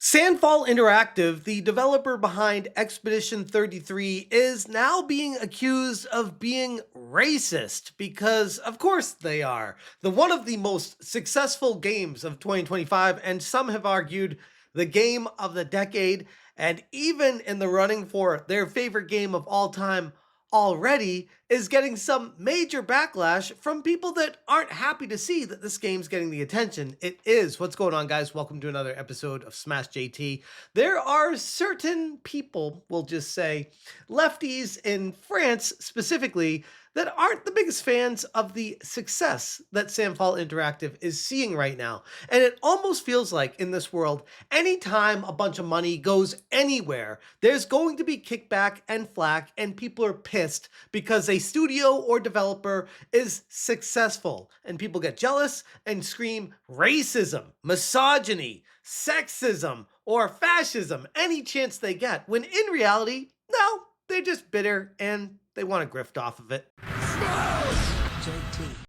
Sandfall Interactive, the developer behind Expedition 33, is now being accused of being racist because, of course, they are. One of the most successful games of 2025, and some have argued the game of the decade, and even in the running for their favorite game of all time already, is getting some major backlash from people that aren't happy to see that this game's getting the attention it is. What's going on, guys? Welcome to another episode of Smash JT. There are certain people, we'll just say, lefties in France specifically, that aren't the biggest fans of the success that Sandfall Interactive is seeing right now. And it almost feels like in this world, anytime a bunch of money goes anywhere, there's going to be kickback and flack, and people are pissed because a studio or developer is successful. And people get jealous and scream racism, misogyny, sexism, or fascism any chance they get, when in reality, no, they're just bitter and they want to grift off of it.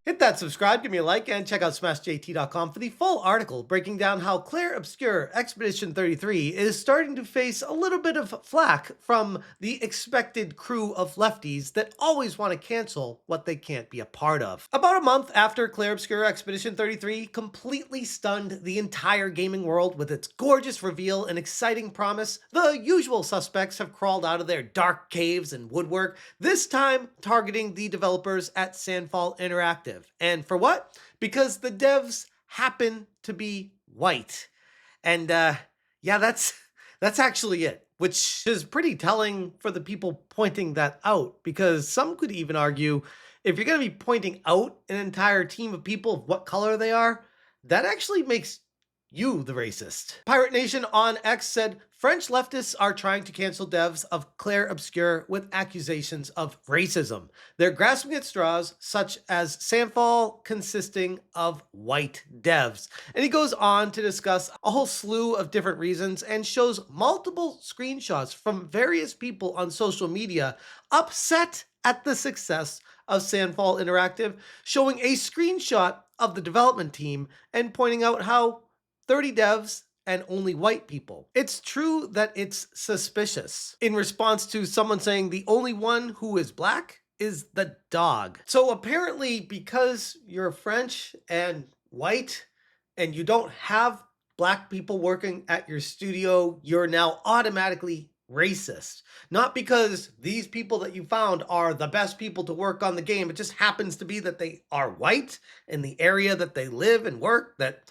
Hit that subscribe, give me a like, and check out smashjt.com for the full article breaking down how Clair Obscur Expedition 33 is starting to face a little bit of flack from the expected crew of lefties that always want to cancel what they can't be a part of. About a month after Clair Obscur Expedition 33 completely stunned the entire gaming world with its gorgeous reveal and exciting promise, the usual suspects have crawled out of their dark caves and woodwork, this time targeting the developers at Sandfall Interactive. And for what? Because the devs happen to be white. And yeah, that's actually it, which is pretty telling for the people pointing that out, because some could even argue if you're going to be pointing out an entire team of people of what color they are, that actually makes you the racist. Pirate Nation on X said, French leftists are trying to cancel devs of Clair Obscur with accusations of racism. They're grasping at straws, such as Sandfall consisting of white devs. And he goes on to discuss a whole slew of different reasons and shows multiple screenshots from various people on social media upset at the success of Sandfall Interactive, showing a screenshot of the development team and pointing out how 30 devs and only white people. It's true that it's suspicious, in response to someone saying the only one who is black is the dog. So apparently, because you're French and white and you don't have black people working at your studio, you're now automatically racist. Not because these people that you found are the best people to work on the game. It just happens to be that they are white in the area that they live and work, that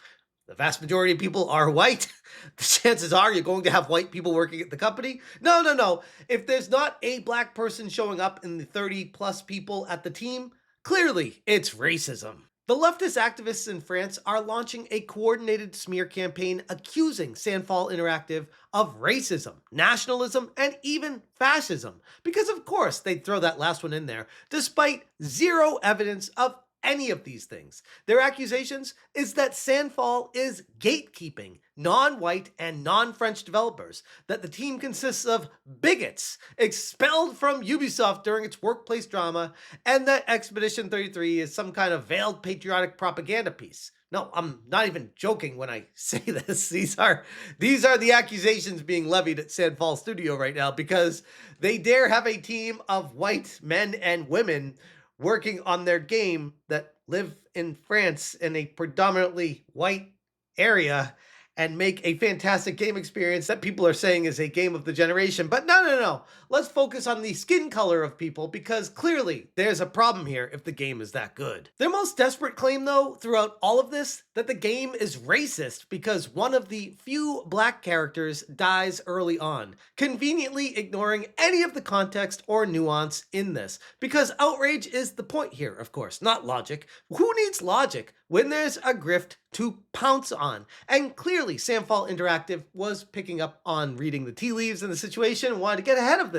the vast majority of people are white. The chances are you're going to have white people working at the company. No. If there's not a black person showing up in the 30 plus people at the team, clearly it's racism. The leftist activists in France are launching a coordinated smear campaign accusing Sandfall Interactive of racism, nationalism, and even fascism. Because of course they'd throw that last one in there, despite zero evidence of any of these things. Their accusations is that Sandfall is gatekeeping non-white and non-French developers, that the team consists of bigots expelled from Ubisoft during its workplace drama, and that Expedition 33 is some kind of veiled patriotic propaganda piece. No, I'm not even joking when I say this. These are the accusations being levied at Sandfall Studio right now, because they dare have a team of white men and women working on their game that live in France in a predominantly white area and make a fantastic game experience that people are saying is a game of the generation. But no. Let's focus on the skin color of people, because clearly there's a problem here if the game is that good. Their most desperate claim, though, throughout all of this, that the game is racist because one of the few black characters dies early on, conveniently ignoring any of the context or nuance in this. Because outrage is the point here, of course, not logic. Who needs logic when there's a grift to pounce on? And clearly Sandfall Interactive was picking up on reading the tea leaves in the situation and wanted to get ahead of this.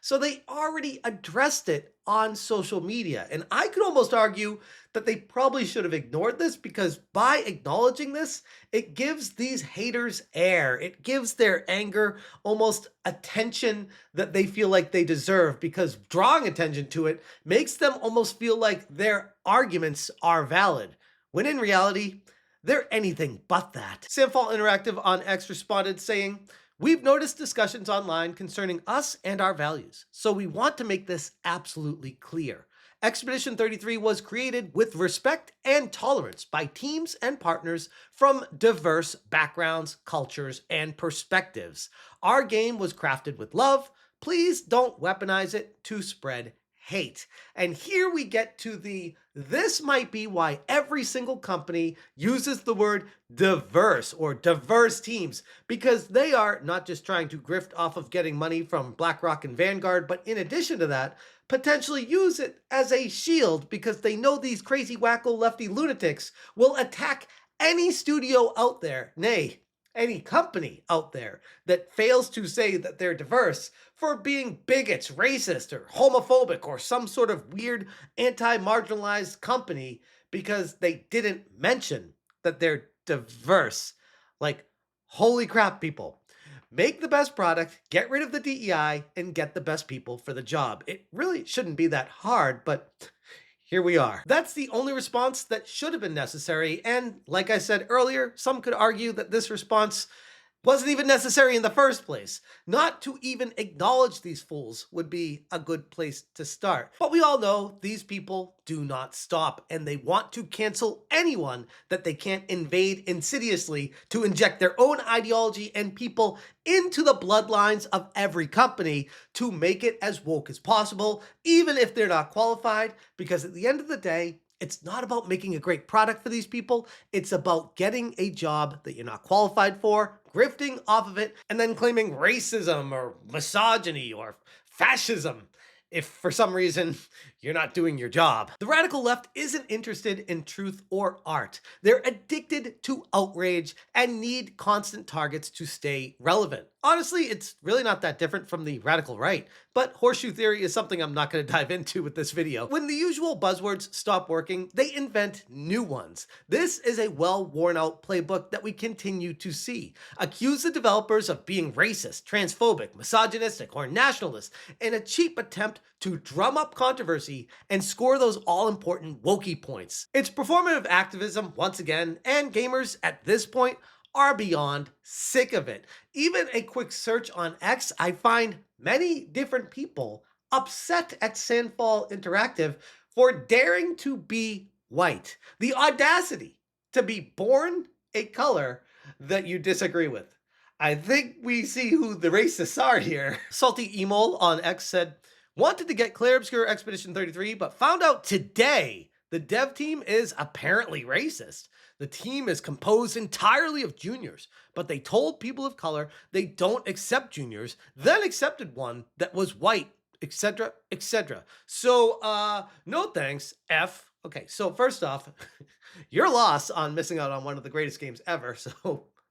So they already addressed it on social media. And I could almost argue that they probably should have ignored this, because by acknowledging this, it gives these haters air. It gives their anger almost attention that they feel like they deserve, because drawing attention to it makes them almost feel like their arguments are valid, when in reality, they're anything but that. Sandfall Interactive on X responded saying, "We've noticed discussions online concerning us and our values, so we want to make this absolutely clear. Expedition 33 was created with respect and tolerance by teams and partners from diverse backgrounds, cultures, and perspectives. Our game was crafted with love. Please don't weaponize it to spread hate." And here we get to this might be why every single company uses the word diverse or diverse teams, because they are not just trying to grift off of getting money from BlackRock and Vanguard, but in addition to that, potentially use it as a shield because they know these crazy wacko lefty lunatics will attack any studio out there, nay, any company out there that fails to say that they're diverse for being bigots, racist, or homophobic, or some sort of weird anti-marginalized company because they didn't mention that they're diverse. Like, holy crap, people. Make the best product, get rid of the DEI, and get the best people for the job. It really shouldn't be that hard, but here we are. That's the only response that should have been necessary, and like I said earlier, some could argue that this response wasn't even necessary in the first place. Not to even acknowledge these fools would be a good place to start. But we all know these people do not stop, and they want to cancel anyone that they can't invade insidiously to inject their own ideology and people into the bloodlines of every company to make it as woke as possible, even if they're not qualified, because at the end of the day, it's not about making a great product for these people. It's about getting a job that you're not qualified for, grifting off of it, and then claiming racism or misogyny or fascism if for some reason you're not doing your job. The radical left isn't interested in truth or art. They're addicted to outrage and need constant targets to stay relevant. Honestly, it's really not that different from the radical right, but horseshoe theory is something I'm not going to dive into with this video. When the usual buzzwords stop working, they invent new ones. This is a well worn out playbook that we continue to see. Accuse the developers of being racist, transphobic, misogynistic, or nationalist in a cheap attempt to drum up controversy and score those all-important wokey points. It's performative activism once again, and gamers at this point are beyond sick of it. Even a quick search on X, I find many different people upset at Sandfall Interactive for daring to be white. The audacity to be born a color that you disagree with. I think we see who the racists are here. Salty Emol on X said, "Wanted to get Clair Obscur Expedition 33, but found out today the dev team is apparently racist. The team is composed entirely of juniors, but they told people of color they don't accept juniors, then accepted one that was white, etc., etc. So, no thanks, F." Okay, so first off, your loss on missing out on one of the greatest games ever, so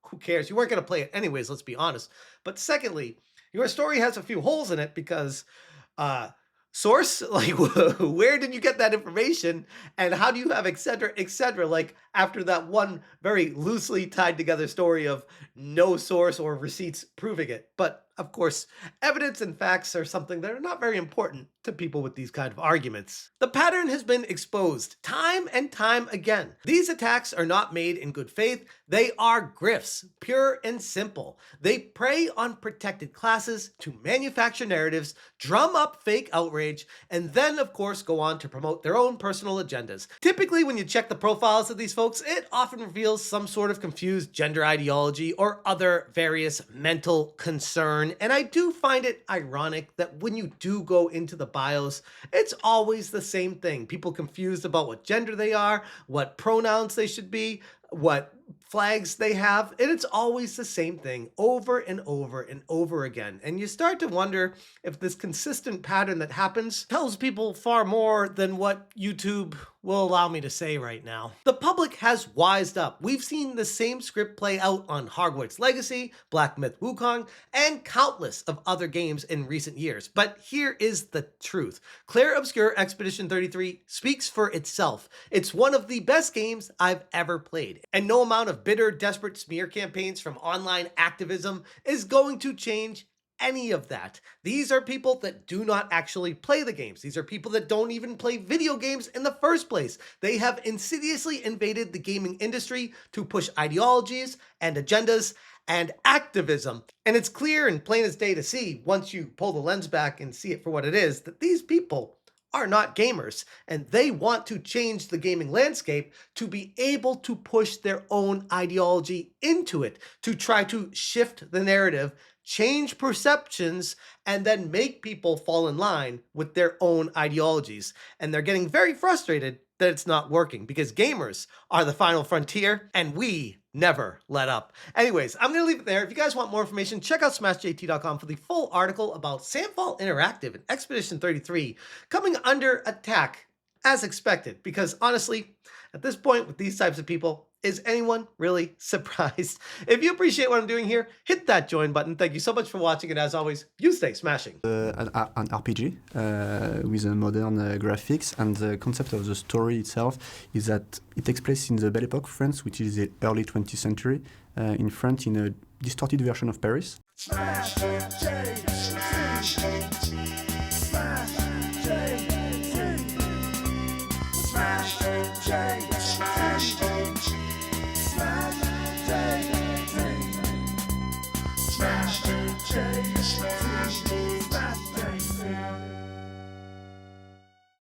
who cares? You weren't going to play it anyways, let's be honest. But secondly, your story has a few holes in it because source, like, where did you get that information, and how do you have etc etc, like, after that one very loosely tied together story of no source or receipts proving it. But of course, evidence and facts are something that are not very important to people with these kind of arguments. The pattern has been exposed time and time again. These attacks are not made in good faith. They are grifts, pure and simple. They prey on protected classes to manufacture narratives, drum up fake outrage, and then of course go on to promote their own personal agendas. Typically when you check the profiles of these folks, it often reveals some sort of confused gender ideology or other various mental concern. And I do find it ironic that when you do go into the bios, it's always the same thing. People confused about what gender they are, what pronouns they should be, what flags they have, and it's always the same thing over and over and over again. And you start to wonder if this consistent pattern that happens tells people far more than what YouTube will allow me to say right now. The public has wised up. We've seen the same script play out on Hogwarts Legacy, Black Myth Wukong, and countless of other games in recent years. But here is the truth. Clair Obscur Expedition 33 speaks for itself. It's one of the best games I've ever played, and no amount of bitter, desperate smear campaigns from online activism is going to change any of that. These are people that do not actually play the games. These are people that don't even play video games in the first place. They have insidiously invaded the gaming industry to push ideologies and agendas and activism. And it's clear and plain as day to see, once you pull the lens back and see it for what it is, that these people are not gamers, and they want to change the gaming landscape to be able to push their own ideology into it, to try to shift the narrative, change perceptions, and then make people fall in line with their own ideologies. And they're getting very frustrated that it's not working, because gamers are the final frontier, and we never let up. Anyways, I'm going to leave it there. If you guys want more information, check out smashjt.com for the full article about Sandfall Interactive and Expedition 33 coming under attack as expected. Because honestly, at this point with these types of people, is anyone really surprised? If you appreciate what I'm doing here, hit that join button. Thank you so much for watching, and as always, you stay smashing. An RPG with a modern graphics, and the concept of the story itself is that it takes place in the Belle Époque, France, which is the early 20th century, in France, in a distorted version of Paris. Smash,